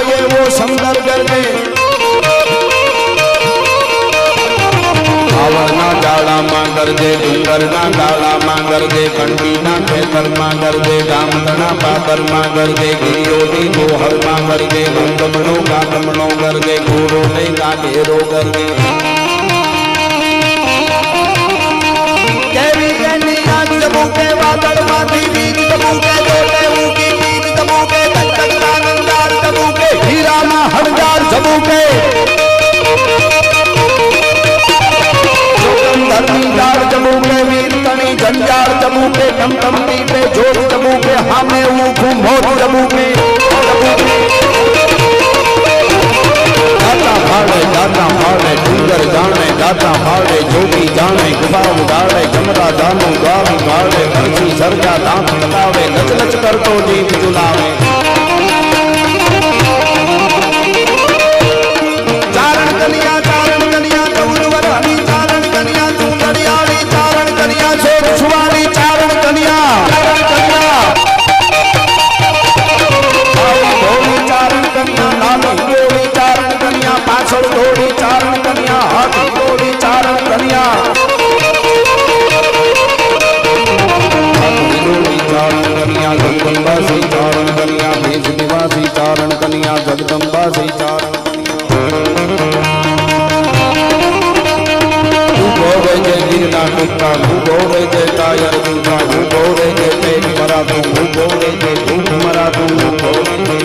ये वो सुंदर करके आवड़ना जाड़ा मां कर दे डूंगरना गाड़ा मां कर दे कंडीना खेतर मां कर दे गामगना पातर मां कर दे गिरियोनी गोहर मां कर दे गंगमनो गागमनो कर दे घोड़ो ने गाढ़ेरो कर दे केवी कन्या जबूके वादड़ माथी वीर जबूके जोटे ऊकी वीर जबूके कंचना गंगार जबूके हीरा मां हरदार जबूके धर्मीदार जबूके वीर तनी जंजार जबूके टमटमती पे जोर जबूके हामे ऊखू मोर जबूके जाता भाड़े डूंगर जाने जाता भाड़े जोगी जाने गुफा उगाड़े जमरा जानो गाम गाड़े पंछी सरका दांत बतावे लच लच कर तो जीव जुलावे चारण कलिया दूध वरहनी चारण कलिया सुंदरियाली चारण कलिया छोट छुआली चारण कलिया घोड़ी चारण कलिया लाली घोड़ी चारण कलिया पाछड़ घोड़ी चारण कलिया हाथ घोड़ी चारण कलिया चारण कलिया जगदम्बासी चारण कलिया देश निवासी चारण कलिया जगदम्बासी चारण गिरना टुकड़ा भूगोरे जय कायर दूधा भूगोरे जय पेट मरा तू भूगोरे जय भूख मरा तू भूगोरे